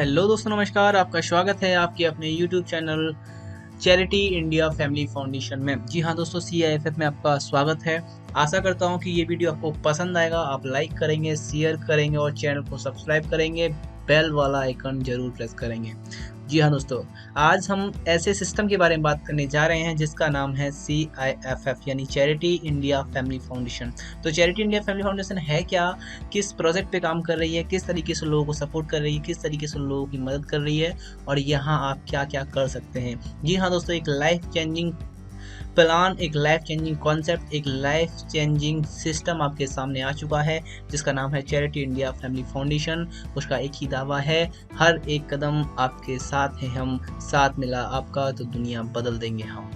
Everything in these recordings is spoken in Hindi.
हेलो दोस्तों, नमस्कार। आपका स्वागत है आपके अपने YouTube channel charity India family foundation में। जी हाँ दोस्तों, CIFF में आपका स्वागत है। आशा करता हूँ कि ये वीडियो आपको पसंद आएगा। आप लाइक करेंगे, शेयर करेंगे और चैनल को सब्सक्राइब करेंगे, बेल वाला आइकन जरूर प्रेस करेंगे। जी हाँ दोस्तों, आज हम ऐसे सिस्टम के बारे में बात करने जा रहे हैं जिसका नाम है CIFF यानी चैरिटी इंडिया फैमिली फाउंडेशन। तो चैरिटी इंडिया फैमिली फाउंडेशन है क्या, किस प्रोजेक्ट पे काम कर रही है, किस तरीके से लोगों को सपोर्ट कर रही है, किस तरीके से लोगों की मदद कर रही है और यहाँ आप क्या क्या कर सकते हैं। जी हाँ दोस्तों, एक लाइफ चेंजिंग प्लान, एक लाइफ चेंजिंग कॉन्सेप्ट, एक लाइफ चेंजिंग सिस्टम आपके सामने आ चुका है जिसका नाम है चैरिटी इंडिया फैमिली फाउंडेशन। उसका एक ही दावा है, हर एक कदम आपके साथ है हम, साथ मिला आपका तो दुनिया बदल देंगे हम।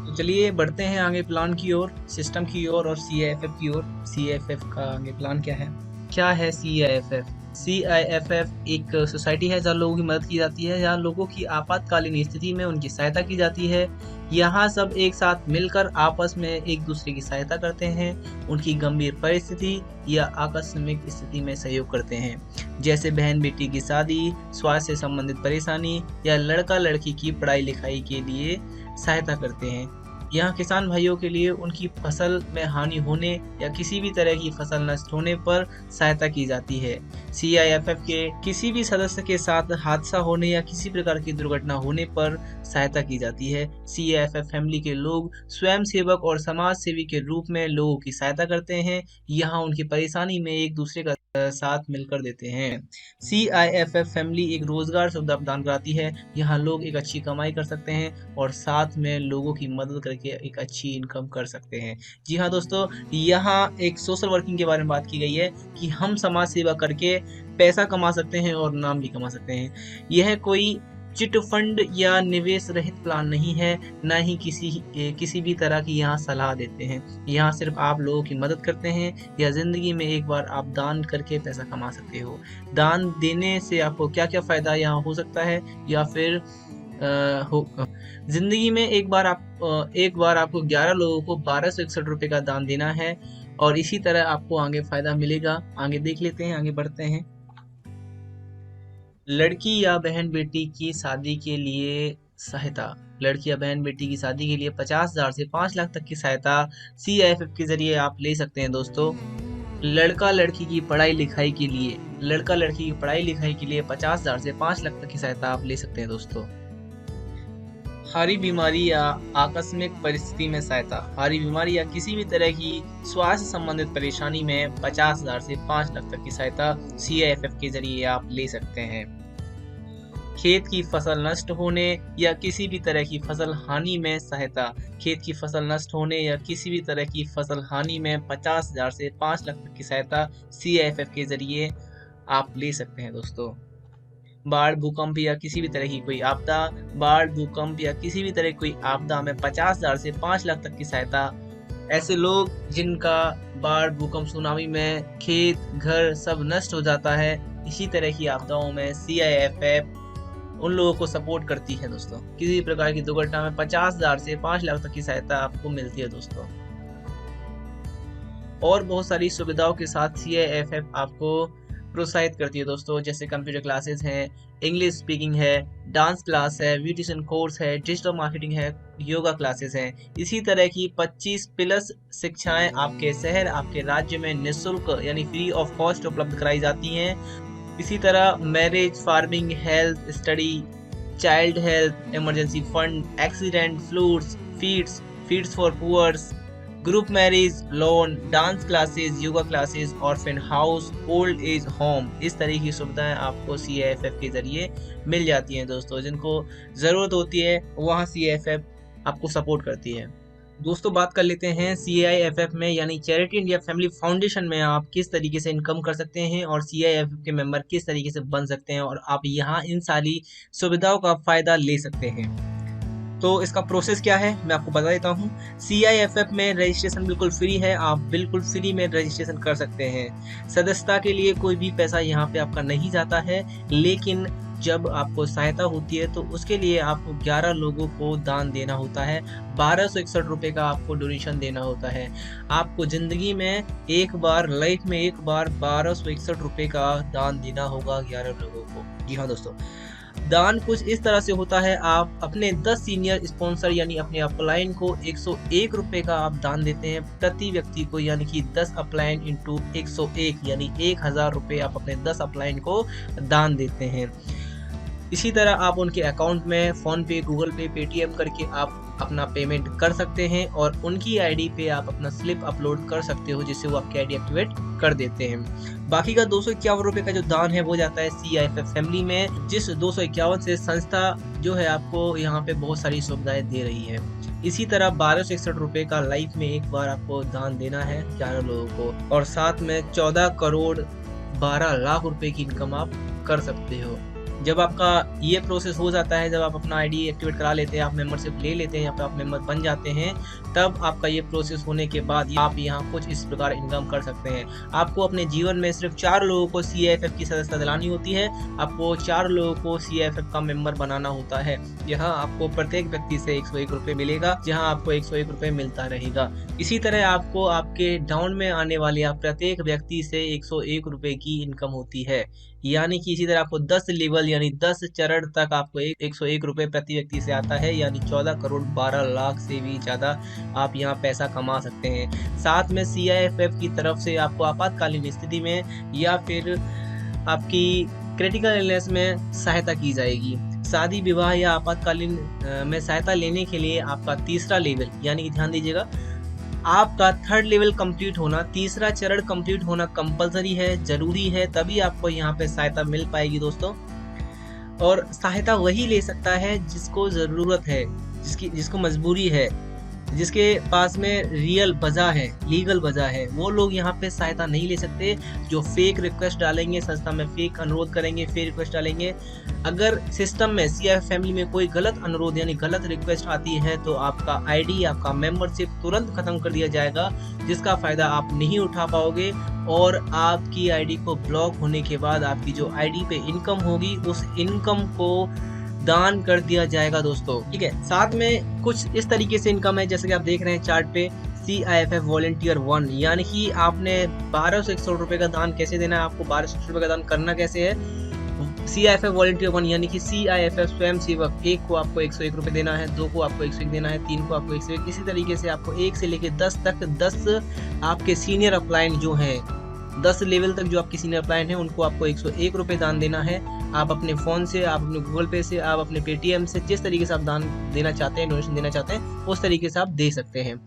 तो चलिए बढ़ते हैं आगे प्लान की ओर, सिस्टम की ओर और CIFF की ओर। CIFF का आगे प्लान क्या है? क्या है CIFF? CIFF एक सोसाइटी है जहाँ लोगों की मदद की जाती है, जहाँ लोगों की आपातकालीन स्थिति में उनकी सहायता की जाती है। यहाँ सब एक साथ मिलकर आपस में एक दूसरे की सहायता करते हैं, उनकी गंभीर परिस्थिति या आकस्मिक स्थिति में सहयोग करते हैं, जैसे बहन बेटी की शादी, स्वास्थ्य से संबंधित परेशानी या लड़का लड़की की पढ़ाई लिखाई के लिए सहायता करते हैं। यहाँ किसान भाइयों के लिए उनकी फसल में हानि होने या किसी भी तरह की फसल नष्ट होने पर सहायता की जाती है। CIFF के किसी भी सदस्य के साथ हादसा होने या किसी प्रकार की दुर्घटना होने पर सहायता की जाती है। CIFF फैमिली के लोग स्वयं सेवक और समाज सेवी के रूप में लोगों की सहायता करते हैं। यहाँ उनकी परेशानी में एक दूसरे का साथ मिलकर देते हैं। CIFF फैमिली एक रोजगार सुविधा प्रदान कराती है। यहाँ लोग एक अच्छी कमाई कर सकते हैं और साथ में लोगों की मदद करके एक अच्छी इनकम कर सकते हैं। जी हाँ दोस्तों, यहाँ एक सोशल वर्किंग के बारे में बात की गई है कि हम समाज सेवा करके पैसा कमा सकते हैं और नाम भी कमा सकते हैं। यह कोई चिट फंड या निवेश रहित प्लान नहीं है, ना ही किसी भी तरह की यहाँ सलाह देते हैं। यहाँ सिर्फ आप लोगों की मदद करते हैं या जिंदगी में एक बार आप दान करके पैसा कमा सकते हो। दान देने से आपको क्या क्या फायदा यहाँ हो सकता है, या फिर जिंदगी में एक बार आपको 11 लोगों को 1261 रुपए का दान देना है और इसी तरह आपको आगे फायदा मिलेगा। आगे देख लेते हैं, आगे बढ़ते हैं। लड़की या बहन बेटी की शादी के लिए सहायता। लड़की या बहन बेटी की शादी के लिए 50,000 से 5 लाख तक की सहायता CIFF के जरिए आप ले सकते हैं दोस्तों। लड़का लड़की की पढ़ाई लिखाई के लिए 50,000 से 5 लाख तक की सहायता आप ले सकते हैं दोस्तों। भारी बीमारी या आकस्मिक परिस्थिति में सहायता। भारी बीमारी या किसी भी तरह की स्वास्थ्य संबंधित परेशानी में 50,000 से 5 लाख तक की सहायता CIFF के जरिए आप ले सकते हैं। खेत की फसल नष्ट होने या किसी भी तरह की फसल हानि में सहायता। खेत की फसल नष्ट होने या किसी भी तरह की फसल हानि में 50,000 से 5 लाख तक की सहायता CIFF के जरिए आप ले सकते हैं दोस्तों। बाढ़, भूकंप या किसी भी तरह की कोई आपदा। बाढ़, भूकंप या किसी भी तरह की कोई आपदा में 50,000 से 5 लाख तक की सहायता। ऐसे लोग जिनका बाढ़, भूकंप, सुनामी में खेत घर सब नष्ट हो जाता है, इसी तरह की आपदाओं में CIFF उन लोगों को सपोर्ट करती है दोस्तों। किसी भी प्रकार की दुर्घटना में 50,000 से 5 लाख तक की सहायता आपको मिलती है दोस्तों। और बहुत सारी सुविधाओं के साथ CIFF आपको प्रोत्साहित करती है दोस्तों, जैसे कंप्यूटर क्लासेस हैं, इंग्लिश स्पीकिंग है, डांस क्लास है, ब्यूटिशियन कोर्स है, डिजिटल मार्केटिंग है, योगा क्लासेस हैं। इसी तरह की 25 प्लस शिक्षाएं आपके शहर, आपके राज्य में निःशुल्क यानी फ्री ऑफ कॉस्ट उपलब्ध कराई जाती हैं। इसी तरह marriage, farming, health, study, child health, emergency fund, accident, feeds for poors, group marriage, loan, dance classes, yoga classes, orphan house, old age home, इस तरह की सुविधाएं आपको CIFF के जरिए मिल जाती हैं दोस्तों। जिनको ज़रूरत होती है वहाँ CIFF आपको सपोर्ट करती है। दोस्तों बात कर लेते हैं CIFF में यानी चैरिटी इंडिया फैमिली फाउंडेशन में आप किस तरीके से इनकम कर सकते हैं और CIFF के मेंबर किस तरीके से बन सकते हैं और आप यहाँ इन सारी सुविधाओं का फ़ायदा ले सकते हैं। तो इसका प्रोसेस क्या है मैं आपको बता देता हूँ। CIFF में रजिस्ट्रेशन बिल्कुल फ्री है, आप बिल्कुल फ्री में रजिस्ट्रेशन कर सकते हैं। सदस्यता के लिए कोई भी पैसा यहाँ पे आपका नहीं जाता है, लेकिन जब आपको सहायता होती है तो उसके लिए आपको 11 लोगों को दान देना होता है। 1261 रुपये का आपको डोनेशन देना होता है। आपको ज़िंदगी में एक बार, लाइफ में एक बार 1261 रुपये का दान देना होगा 11 लोगों को। जी हाँ दोस्तों, दान कुछ इस तरह से होता है, आप अपने 10 सीनियर स्पॉन्सर यानी अपने अपलाइन को 101 रुपये का आप दान देते हैं प्रति व्यक्ति को, यानी कि 10 अपलाइन इंटू 101 यानी 1000 रुपये आप अपने 10 अपलाइन को दान देते हैं। इसी तरह आप उनके अकाउंट में फ़ोन पे, गूगल पे, पेटीएम करके आप अपना पेमेंट कर सकते हैं और उनकी आईडी पे आप अपना स्लिप अपलोड कर सकते हो, जिससे वो आपकी आईडी एक्टिवेट कर देते हैं। बाकी का 251 रुपये का जो दान है वो जाता है CIFF फैमिली में, जिस 251 से संस्था जो है आपको यहाँ पे बहुत सारी सुविधाएं दे रही है। इसी तरह 1261 रुपये का लाइफ में एक बार आपको दान देना है 11 लोगों को, और साथ में 14 करोड़ 12 लाख रुपए की इनकम आप कर सकते हो। जब आपका ये प्रोसेस हो जाता है, जब आप अपना आईडी एक्टिवेट करा लेते हैं, आप मेंबरशिप ले लेते हैं, यहाँ पे आप मेंबर बन जाते हैं, तब आपका ये प्रोसेस होने के बाद आप यहाँ कुछ इस प्रकार इनकम कर सकते हैं। आपको अपने जीवन में सिर्फ 4 लोगों को CIFF की सदस्यता दिलानी होती है। आपको 4 लोगों को CIFF का मेंबर बनाना होता है। यहाँ आपको प्रत्येक व्यक्ति से 101 रुपये मिलेगा, जहाँ आपको 101 रुपये मिलता रहेगा। इसी तरह आपको आपके डाउन में आने वाले प्रत्येक व्यक्ति से 101 रुपये की इनकम होती है, यानी कि इसी तरह आपको 10 लेवल यानी 10 चरण तक आपको 101 रुपये प्रति व्यक्ति से आता है, यानी 14 करोड़ 12 लाख से भी ज़्यादा आप यहाँ पैसा कमा सकते हैं। साथ में CIFF की तरफ से आपको आपातकालीन स्थिति में या फिर आपकी क्रिटिकल इलनेस में सहायता की जाएगी। शादी विवाह या आपातकालीन में सहायता लेने के लिए आपका तीसरा लेवल, यानी कि ध्यान दीजिएगा, आपका 3rd लेवल कंप्लीट होना, तीसरा चरण कंप्लीट होना कंपलसरी है, जरूरी है, तभी आपको यहाँ पे सहायता मिल पाएगी दोस्तों। और सहायता वही ले सकता है जिसको ज़रूरत है, जिसको मजबूरी है, जिसके पास में रियल वजह है, लीगल वजह है, वो लोग यहाँ पे सहायता नहीं ले सकते। जो फेक रिक्वेस्ट डालेंगे, संस्था में फेक अनुरोध करेंगे, फेक रिक्वेस्ट डालेंगे, अगर सिस्टम में CIFF फैमिली में कोई गलत अनुरोध यानी गलत रिक्वेस्ट आती है तो आपका आईडी, आपका मेंबरशिप तुरंत खत्म कर दिया जाएगा, जिसका फ़ायदा आप नहीं उठा पाओगे, और आपकी आईडी को ब्लॉक होने के बाद आपकी जो आईडी पे इनकम होगी उस इनकम को दान कर दिया जाएगा दोस्तों। ठीक है, साथ में कुछ इस तरीके से इनकम है, जैसे कि आप देख रहे हैं चार्ट पे, CIFF वॉलंटियर 1, यानी कि आपने 1261 रुपये का दान कैसे देना है, आपको 1261 रुपये का दान करना कैसे है। CIFF वॉलंटियर 1 यानी कि CIFF स्वयं सेवक, 1 को आपको 101 रुपये देना है, 2 को आपको 101 देना है, 3 को आपको 101, इसी तरीके से आपको 1 से लेकर 10 तक 10 आपके सीनियर अपलाइन जो हैं, 10 लेवल तक जो आपके सीनियर अपलाइन हैं, उनको आपको 101 रुपये दान देना है। आप अपने फ़ोन से, आप अपने गूगल पे से, आप अपने पेटीएम से, जिस तरीके से आप दान देना चाहते हैं, डोनेशन देना चाहते हैं, उस तरीके से आप दे सकते हैं।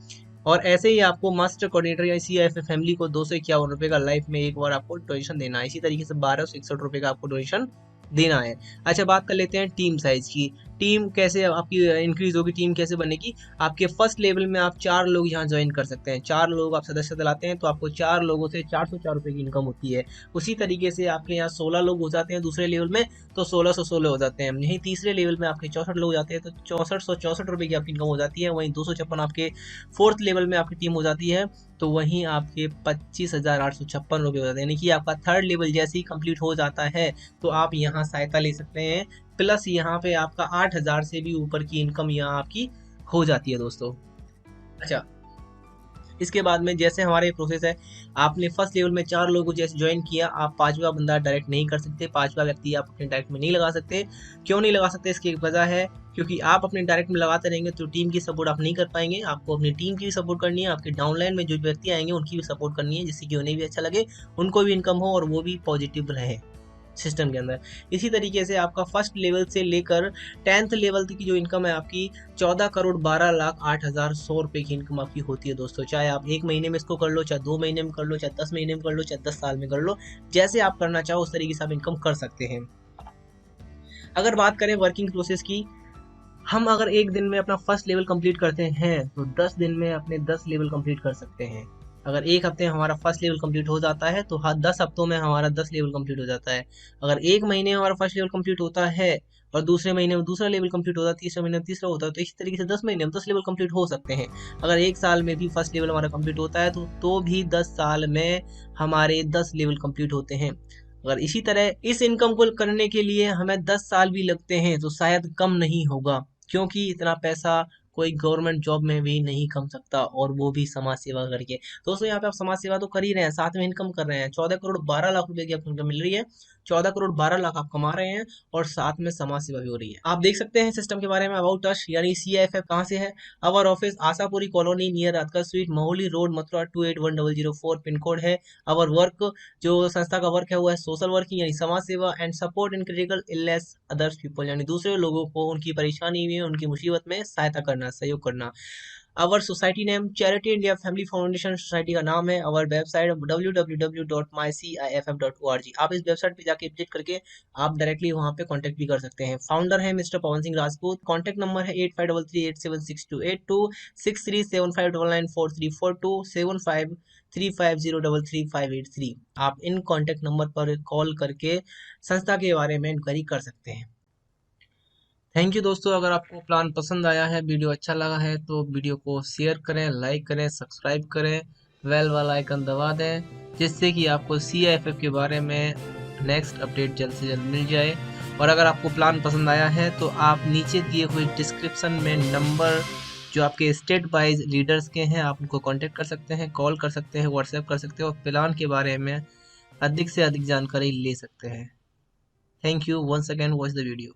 और ऐसे ही आपको मास्टर कोऑर्डिनेटर या CIFF फैमिली को 251 रुपये का लाइफ में एक बार आपको डोनेशन देना है। इसी तरीके से 1261 रुपये का आपको डोनेशन देना है। अच्छा, बात कर लेते हैं टीम साइज की। टीम कैसे आपकी इंक्रीज होगी, टीम कैसे बनेगी। आपके फर्स्ट लेवल में आप 4 लोग यहाँ ज्वाइन कर सकते हैं। 4 लोग आप सदस्य दिलाते हैं तो आपको 4 लोगों से 404 रुपये की इनकम होती है। उसी तरीके से आपके यहाँ 16 लोग हो जाते हैं दूसरे लेवल में तो 1616 हो जाते हैं। यहीं तीसरे लेवल में आपके 64 लोग जाते हैं तो 6464 रुपये की आपकी इनकम हो जाती है। वहीं 256 आपके 4th लेवल में आपकी टीम हो जाती है तो वहीं आपके 25,856 रुपये हो जाते हैं। यानी कि आपका 3rd लेवल जैसे ही कंप्लीट हो जाता है तो आप यहाँ सहायता ले सकते हैं, प्लस यहाँ पे आपका 8,000 से भी ऊपर की इनकम यहाँ आपकी हो जाती है दोस्तों। अच्छा, इसके बाद में जैसे हमारे प्रोसेस है, आपने फर्स्ट लेवल में 4 लोगों को जैसे ज्वाइन किया, आप 5वां बंदा डायरेक्ट नहीं कर सकते, 5वां व्यक्ति आप अपने डायरेक्ट में नहीं लगा सकते। क्यों नहीं लगा सकते, इसकी एक वजह है, क्योंकि आप अपने डायरेक्ट में लगाते रहेंगे तो टीम की सपोर्ट आप नहीं कर पाएंगे। आपको अपनी टीम की भी सपोर्ट करनी है, आपके डाउनलाइन में जो व्यक्ति आएंगे उनकी भी सपोर्ट करनी है, जिससे कि उन्हें भी अच्छा लगे, उनको भी इनकम हो और वो भी पॉजिटिव रहे सिस्टम के अंदर। इसी तरीके से आपका फर्स्ट लेवल से लेकर 10th लेवल तक की जो इनकम है आपकी 14 करोड़ 12 लाख 8,100 रुपये की इनकम आपकी होती है दोस्तों। चाहे आप 1 महीने में इसको कर लो, चाहे 2 महीने में कर लो, चाहे 10 महीने में कर लो, चाहे 10 साल में कर लो, जैसे आप करना चाहो उस तरीके से आप इनकम कर सकते हैं। अगर बात करें वर्किंग प्रोसेस की, हम अगर एक दिन में अपना फर्स्ट लेवल कंप्लीट करते हैं तो 10 दिन में अपने 10 लेवल कंप्लीट कर सकते हैं। अगर एक हफ्ते में हमारा फर्स्ट लेवल कंप्लीट हो जाता है तो 10 हफ्तों में हमारा 10 लेवल कंप्लीट हो जाता है। अगर 1 महीने में हमारा फर्स्ट लेवल कंप्लीट होता है और दूसरे महीने में दूसरा लेवल कंप्लीट होता है, तीसरे महीने में तीसरा होता है, तो इसी तरीके से 10 महीने में 10 लेवल कंप्लीट हो सकते हैं। अगर 1 साल में भी फर्स्ट लेवल हमारा कंप्लीट होता है तो भी 10 साल में हमारे 10 लेवल कंप्लीट होते हैं। अगर इसी तरह इस इनकम को करने के लिए हमें 10 साल भी लगते हैं तो शायद कम नहीं होगा, क्योंकि इतना पैसा कोई गवर्नमेंट जॉब में भी नहीं कमा सकता, और वो भी समाज सेवा करके। दोस्तों यहाँ पे आप समाज सेवा तो कर ही रहे हैं, साथ में इनकम कर रहे हैं। 14 करोड़ 12 लाख रुपए की आपको इनकम मिल रही है, 14 करोड़ 12 लाख आप कमा रहे हैं, और साथ में समाज सेवा भी हो रही है। आप देख सकते हैं सिस्टम के बारे में। अबाउट अस यानी CIFF कहाँ से है। Our office Ashapuri colony near राजका sweet Mohali road Mathura 281004 pin code है। आवर वर्क, जो संस्था का वर्क है वो है सोशल वर्किंग यानी समाज सेवा, and support in critical illness others people यानी दूसरे लोगों को उनकी परेशानी में, उनकी मुसीबत में सहायता करना, सहयोग करना। Our society name charity India family foundation society का नाम है। Our website www.myciff.org। आप इस वेबसाइट पे जाके विजिट करके आप डायरेक्टली वहाँ पे कांटेक्ट भी कर सकते हैं। फाउंडर है mister Pawan Singh Rajput. Contact number है 8533876282, 6375994342, 7535033583। आप इन कांटेक्ट नंबर पर कॉल करके संस्था के बारे में इंक्वायरी कर सकते हैं। थैंक यू दोस्तों। अगर आपको प्लान पसंद आया है, वीडियो अच्छा लगा है, तो वीडियो को शेयर करें, लाइक करें, सब्सक्राइब करें, बेल वाला आइकन दबा दें, जिससे कि आपको CIFF के बारे में नेक्स्ट अपडेट जल्द से जल्द मिल जाए। और अगर आपको प्लान पसंद आया है तो आप नीचे दिए हुए डिस्क्रिप्शन में नंबर जो आपके स्टेट वाइज लीडर्स के हैं, आप उनको कांटेक्ट कर सकते हैं, कॉल कर सकते हैं, व्हाट्सएप कर सकते हैं, और प्लान के बारे में अधिक से अधिक जानकारी ले सकते हैं। Thank you once again, watch the video.